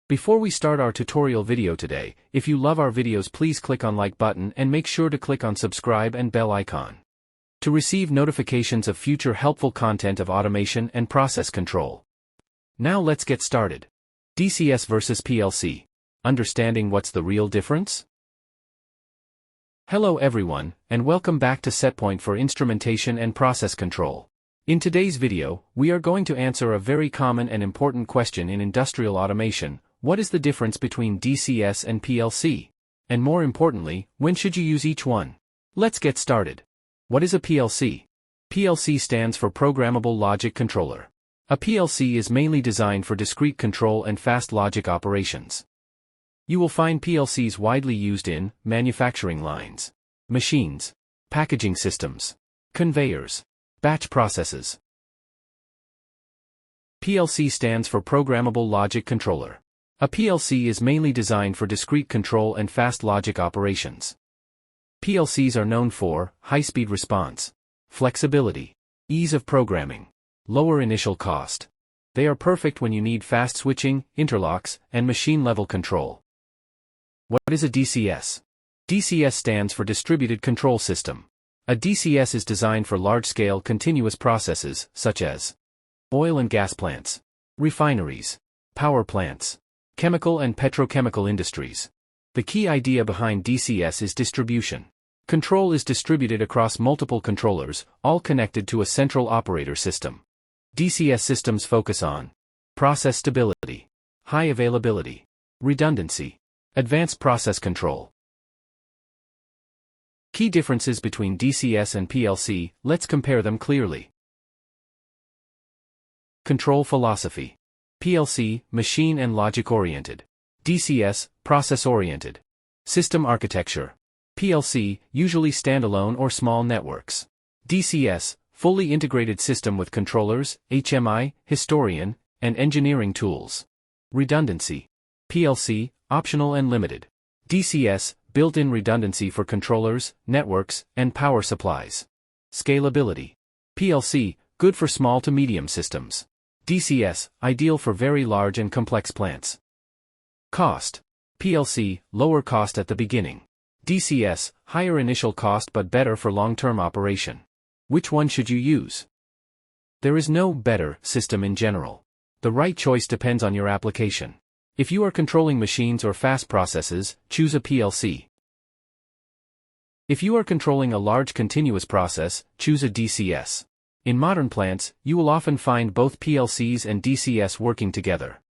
Before we start our tutorial video today, if you love our videos, please click on like button and make sure to click on subscribe and bell icon to receive notifications of future helpful content of automation and process control. Now let's get started. DCS versus PLC. Understanding what's the real difference? Hello everyone, and welcome back to Setpoint for Instrumentation and Process Control. In today's video, we are going to answer a very common and important question in industrial automation. What is the difference between DCS and PLC? And more importantly, when should you use each one? Let's get started. What is a PLC? PLC stands for Programmable Logic Controller. A PLC is mainly designed for discrete control and fast logic operations. You will find PLCs widely used in manufacturing lines, machines, packaging systems, conveyors, batch processes. PLC stands for Programmable Logic Controller. A PLC is mainly designed for discrete control and fast logic operations. PLCs are known for high-speed response, flexibility, ease of programming, lower initial cost. They are perfect when you need fast switching, interlocks, and machine-level control. What is a DCS? DCS stands for Distributed Control System. A DCS is designed for large-scale continuous processes, such as oil and gas plants, refineries, power plants, chemical and petrochemical industries. The key idea behind DCS is distribution. Control is distributed across multiple controllers, all connected to a central operator system. DCS systems focus on process stability, high availability, redundancy, advanced process control. Key differences between DCS and PLC, let's compare them clearly. Control philosophy. PLC, machine and logic-oriented. DCS, process-oriented. System architecture. PLC, usually standalone or small networks. DCS, fully integrated system with controllers, HMI, historian, and engineering tools. Redundancy. PLC, optional and limited. DCS, built-in redundancy for controllers, networks, and power supplies. Scalability. PLC, good for small to medium systems. DCS, ideal for very large and complex plants. Cost. PLC, lower cost at the beginning. DCS, higher initial cost but better for long-term operation. Which one should you use? There is no better system in general. The right choice depends on your application. If you are controlling machines or fast processes, choose a PLC. If you are controlling a large continuous process, choose a DCS. In modern plants, you will often find both PLCs and DCS working together.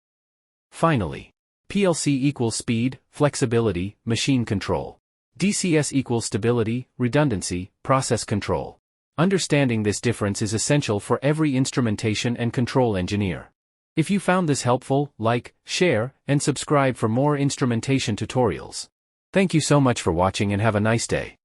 Finally, PLC equals speed, flexibility, machine control. DCS equals stability, redundancy, process control. Understanding this difference is essential for every instrumentation and control engineer. If you found this helpful, like, share, and subscribe for more instrumentation tutorials. Thank you so much for watching and have a nice day.